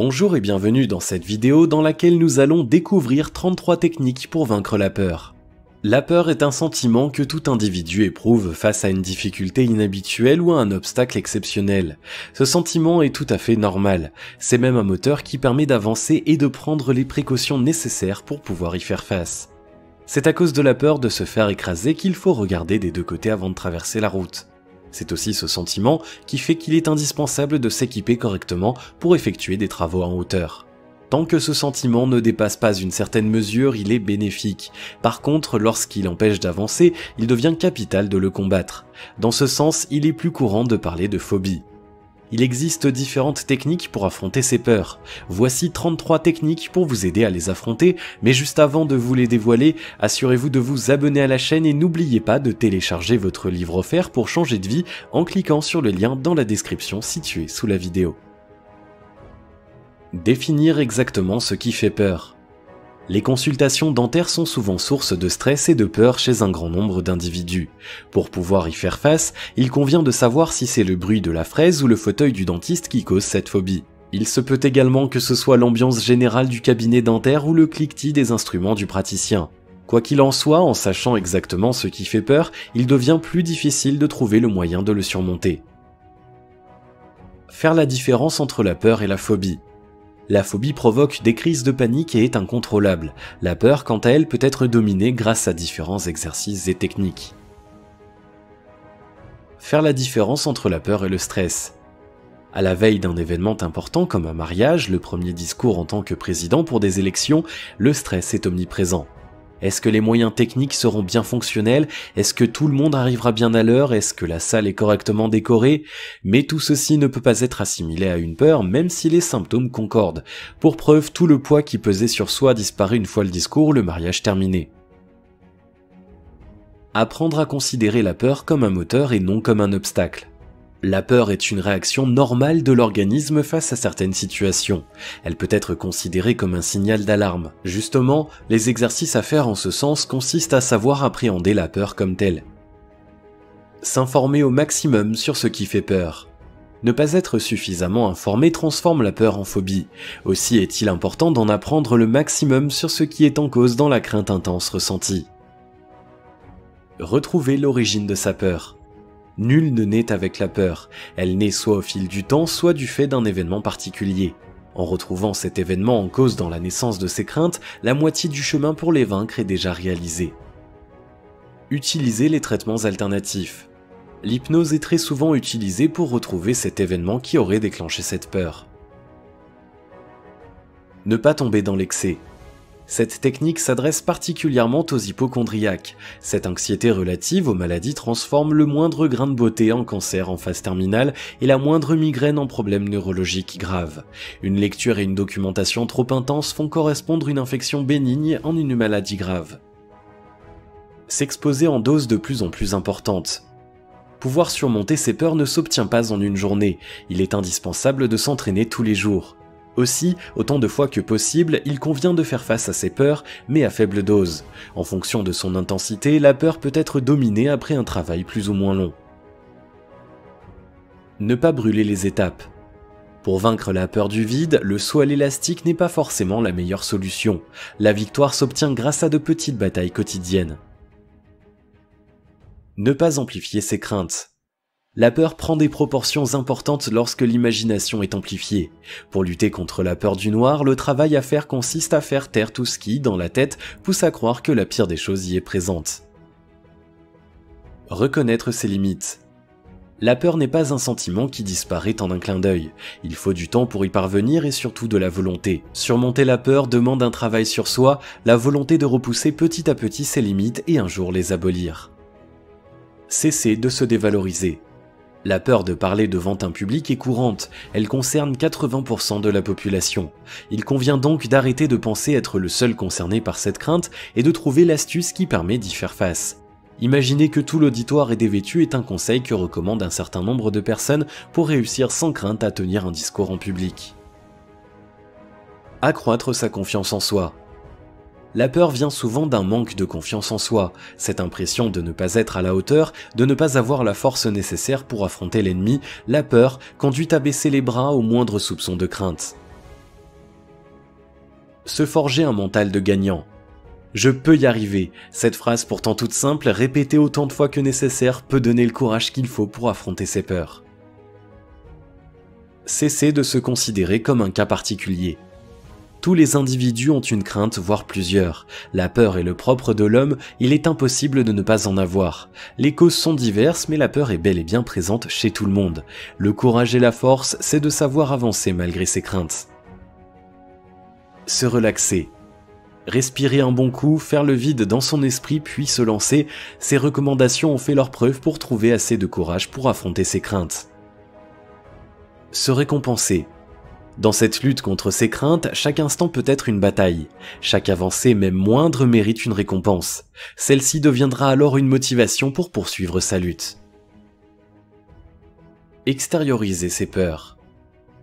Bonjour et bienvenue dans cette vidéo dans laquelle nous allons découvrir 33 techniques pour vaincre la peur. La peur est un sentiment que tout individu éprouve face à une difficulté inhabituelle ou à un obstacle exceptionnel. Ce sentiment est tout à fait normal, c'est même un moteur qui permet d'avancer et de prendre les précautions nécessaires pour pouvoir y faire face. C'est à cause de la peur de se faire écraser qu'il faut regarder des deux côtés avant de traverser la route. C'est aussi ce sentiment qui fait qu'il est indispensable de s'équiper correctement pour effectuer des travaux en hauteur. Tant que ce sentiment ne dépasse pas une certaine mesure, il est bénéfique. Par contre, lorsqu'il empêche d'avancer, il devient capital de le combattre. Dans ce sens, il est plus courant de parler de phobie. Il existe différentes techniques pour affronter ces peurs. Voici 33 techniques pour vous aider à les affronter, mais juste avant de vous les dévoiler, assurez-vous de vous abonner à la chaîne et n'oubliez pas de télécharger votre livre offert pour changer de vie en cliquant sur le lien dans la description située sous la vidéo. Définir exactement ce qui fait peur. Les consultations dentaires sont souvent source de stress et de peur chez un grand nombre d'individus. Pour pouvoir y faire face, il convient de savoir si c'est le bruit de la fraise ou le fauteuil du dentiste qui cause cette phobie. Il se peut également que ce soit l'ambiance générale du cabinet dentaire ou le cliquetis des instruments du praticien. Quoi qu'il en soit, en sachant exactement ce qui fait peur, il devient plus difficile de trouver le moyen de le surmonter. Faire la différence entre la peur et la phobie. La phobie provoque des crises de panique et est incontrôlable. La peur, quant à elle, peut être dominée grâce à différents exercices et techniques. Faire la différence entre la peur et le stress. À la veille d'un événement important comme un mariage, le premier discours en tant que président pour des élections, le stress est omniprésent. Est-ce que les moyens techniques seront bien fonctionnels? Est-ce que tout le monde arrivera bien à l'heure? Est-ce que la salle est correctement décorée? Mais tout ceci ne peut pas être assimilé à une peur, même si les symptômes concordent. Pour preuve, tout le poids qui pesait sur soi disparaît une fois le discours ou le mariage terminé. Apprendre à considérer la peur comme un moteur et non comme un obstacle. La peur est une réaction normale de l'organisme face à certaines situations. Elle peut être considérée comme un signal d'alarme. Justement, les exercices à faire en ce sens consistent à savoir appréhender la peur comme telle. S'informer au maximum sur ce qui fait peur. Ne pas être suffisamment informé transforme la peur en phobie. Aussi est-il important d'en apprendre le maximum sur ce qui est en cause dans la crainte intense ressentie. Retrouver l'origine de sa peur. Nul ne naît avec la peur, elle naît soit au fil du temps, soit du fait d'un événement particulier. En retrouvant cet événement en cause dans la naissance de ses craintes, la moitié du chemin pour les vaincre est déjà réalisée. Utiliser les traitements alternatifs. L'hypnose est très souvent utilisée pour retrouver cet événement qui aurait déclenché cette peur. Ne pas tomber dans l'excès. Cette technique s'adresse particulièrement aux hypochondriaques. Cette anxiété relative aux maladies transforme le moindre grain de beauté en cancer en phase terminale et la moindre migraine en problème neurologique grave. Une lecture et une documentation trop intenses font correspondre une infection bénigne en une maladie grave. S'exposer en doses de plus en plus importantes. Pouvoir surmonter ces peurs ne s'obtient pas en une journée. Il est indispensable de s'entraîner tous les jours. Aussi, autant de fois que possible, il convient de faire face à ces peurs, mais à faible dose. En fonction de son intensité, la peur peut être dominée après un travail plus ou moins long. Ne pas brûler les étapes. Pour vaincre la peur du vide, le saut à l'élastique n'est pas forcément la meilleure solution. La victoire s'obtient grâce à de petites batailles quotidiennes. Ne pas amplifier ses craintes. La peur prend des proportions importantes lorsque l'imagination est amplifiée. Pour lutter contre la peur du noir, le travail à faire consiste à faire taire tout ce qui, dans la tête, pousse à croire que la pire des choses y est présente. Reconnaître ses limites. La peur n'est pas un sentiment qui disparaît en un clin d'œil. Il faut du temps pour y parvenir et surtout de la volonté. Surmonter la peur demande un travail sur soi, la volonté de repousser petit à petit ses limites et un jour les abolir. Cesser de se dévaloriser. La peur de parler devant un public est courante, elle concerne 80% de la population. Il convient donc d'arrêter de penser être le seul concerné par cette crainte et de trouver l'astuce qui permet d'y faire face. Imaginer que tout l'auditoire est dévêtu est un conseil que recommande un certain nombre de personnes pour réussir sans crainte à tenir un discours en public. Accroître sa confiance en soi. La peur vient souvent d'un manque de confiance en soi, cette impression de ne pas être à la hauteur, de ne pas avoir la force nécessaire pour affronter l'ennemi, la peur conduit à baisser les bras au moindre soupçon de crainte. Se forger un mental de gagnant. Je peux y arriver. Cette phrase pourtant toute simple, répétée autant de fois que nécessaire, peut donner le courage qu'il faut pour affronter ses peurs. Cessez de se considérer comme un cas particulier. Tous les individus ont une crainte, voire plusieurs. La peur est le propre de l'homme, il est impossible de ne pas en avoir. Les causes sont diverses, mais la peur est bel et bien présente chez tout le monde. Le courage et la force, c'est de savoir avancer malgré ses craintes. Se relaxer. Respirer un bon coup, faire le vide dans son esprit puis se lancer, ces recommandations ont fait leur preuve pour trouver assez de courage pour affronter ses craintes. Se récompenser. Dans cette lutte contre ses craintes, chaque instant peut être une bataille. Chaque avancée, même moindre, mérite une récompense. Celle-ci deviendra alors une motivation pour poursuivre sa lutte. Extérioriser ses peurs.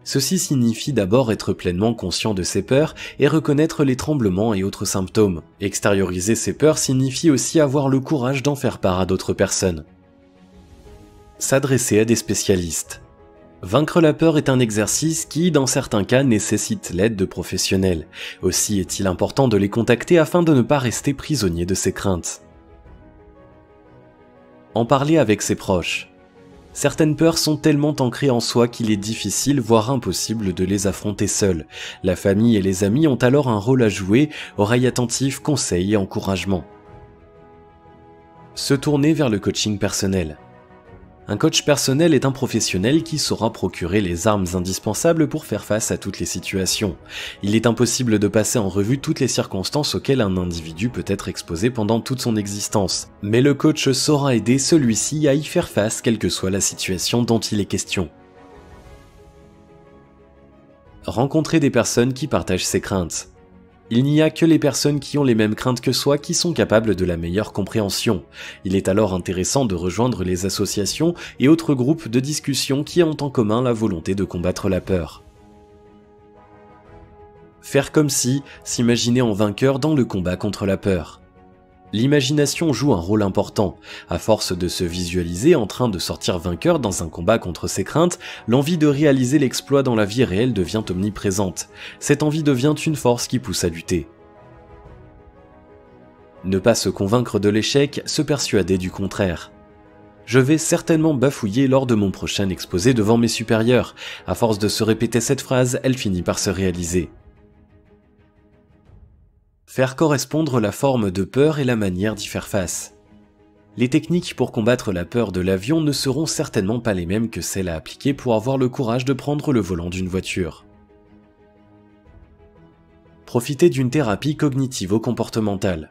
Ceci signifie d'abord être pleinement conscient de ses peurs et reconnaître les tremblements et autres symptômes. Extérioriser ses peurs signifie aussi avoir le courage d'en faire part à d'autres personnes. S'adresser à des spécialistes. Vaincre la peur est un exercice qui, dans certains cas, nécessite l'aide de professionnels. Aussi est-il important de les contacter afin de ne pas rester prisonnier de ses craintes. En parler avec ses proches. Certaines peurs sont tellement ancrées en soi qu'il est difficile, voire impossible de les affronter seul. La famille et les amis ont alors un rôle à jouer, oreille attentive, conseils et encouragement. Se tourner vers le coaching personnel. Un coach personnel est un professionnel qui saura procurer les armes indispensables pour faire face à toutes les situations. Il est impossible de passer en revue toutes les circonstances auxquelles un individu peut être exposé pendant toute son existence, mais le coach saura aider celui-ci à y faire face quelle que soit la situation dont il est question. Rencontrer des personnes qui partagent ses craintes. Il n'y a que les personnes qui ont les mêmes craintes que soi qui sont capables de la meilleure compréhension. Il est alors intéressant de rejoindre les associations et autres groupes de discussion qui ont en commun la volonté de combattre la peur. Faire comme si, s'imaginer en vainqueur dans le combat contre la peur. L'imagination joue un rôle important. À force de se visualiser en train de sortir vainqueur dans un combat contre ses craintes, l'envie de réaliser l'exploit dans la vie réelle devient omniprésente. Cette envie devient une force qui pousse à lutter. Ne pas se convaincre de l'échec, se persuader du contraire. Je vais certainement bafouiller lors de mon prochain exposé devant mes supérieurs. À force de se répéter cette phrase, elle finit par se réaliser. Faire correspondre la forme de peur et la manière d'y faire face. Les techniques pour combattre la peur de l'avion ne seront certainement pas les mêmes que celles à appliquer pour avoir le courage de prendre le volant d'une voiture. Profiter d'une thérapie cognitivo-comportementale.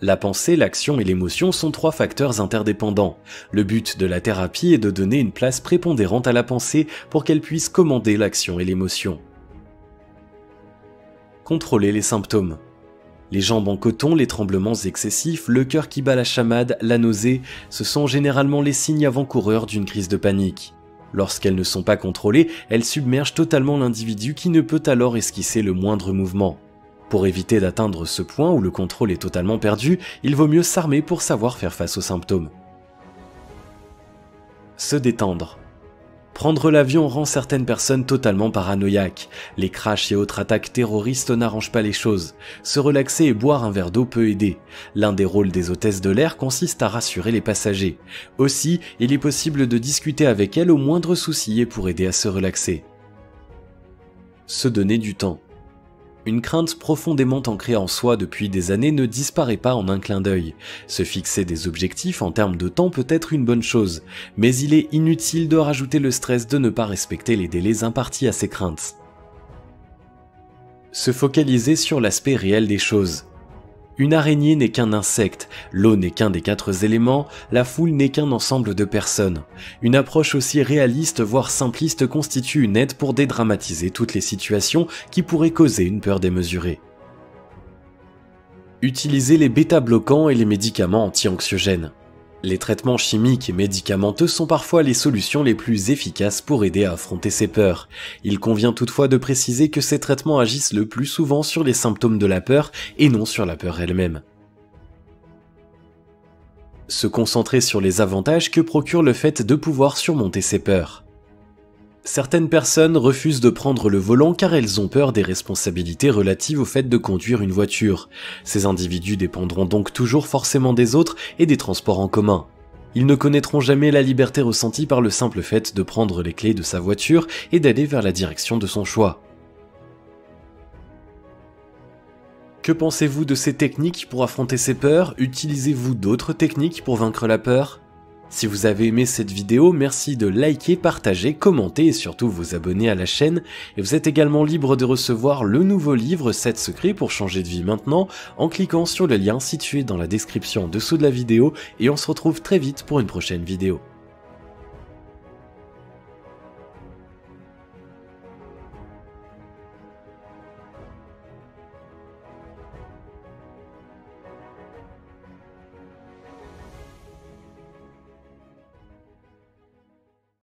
La pensée, l'action et l'émotion sont trois facteurs interdépendants. Le but de la thérapie est de donner une place prépondérante à la pensée pour qu'elle puisse commander l'action et l'émotion. Contrôler les symptômes. Les jambes en coton, les tremblements excessifs, le cœur qui bat la chamade, la nausée, ce sont généralement les signes avant-coureurs d'une crise de panique. Lorsqu'elles ne sont pas contrôlées, elles submergent totalement l'individu qui ne peut alors esquisser le moindre mouvement. Pour éviter d'atteindre ce point où le contrôle est totalement perdu, il vaut mieux s'armer pour savoir faire face aux symptômes. Se détendre. Prendre l'avion rend certaines personnes totalement paranoïaques. Les crashs et autres attaques terroristes n'arrangent pas les choses. Se relaxer et boire un verre d'eau peut aider. L'un des rôles des hôtesses de l'air consiste à rassurer les passagers. Aussi, il est possible de discuter avec elles au moindre souci et pour aider à se relaxer. Se donner du temps. Une crainte profondément ancrée en soi depuis des années ne disparaît pas en un clin d'œil. Se fixer des objectifs en termes de temps peut être une bonne chose, mais il est inutile de rajouter le stress de ne pas respecter les délais impartis à ces craintes. Se focaliser sur l'aspect réel des choses. Une araignée n'est qu'un insecte, l'eau n'est qu'un des 4 éléments, la foule n'est qu'un ensemble de personnes. Une approche aussi réaliste voire simpliste constitue une aide pour dédramatiser toutes les situations qui pourraient causer une peur démesurée. Utiliser les bêta-bloquants et les médicaments anti-anxiogènes. Les traitements chimiques et médicamenteux sont parfois les solutions les plus efficaces pour aider à affronter ces peurs. Il convient toutefois de préciser que ces traitements agissent le plus souvent sur les symptômes de la peur et non sur la peur elle-même. Se concentrer sur les avantages que procure le fait de pouvoir surmonter ses peurs. Certaines personnes refusent de prendre le volant car elles ont peur des responsabilités relatives au fait de conduire une voiture. Ces individus dépendront donc toujours forcément des autres et des transports en commun. Ils ne connaîtront jamais la liberté ressentie par le simple fait de prendre les clés de sa voiture et d'aller vers la direction de son choix. Que pensez-vous de ces techniques pour affronter ces peurs? Utilisez-vous d'autres techniques pour vaincre la peur? Si vous avez aimé cette vidéo, merci de liker, partager, commenter et surtout vous abonner à la chaîne. Et vous êtes également libre de recevoir le nouveau livre 7 secrets pour changer de vie maintenant en cliquant sur le lien situé dans la description en dessous de la vidéo et on se retrouve très vite pour une prochaine vidéo.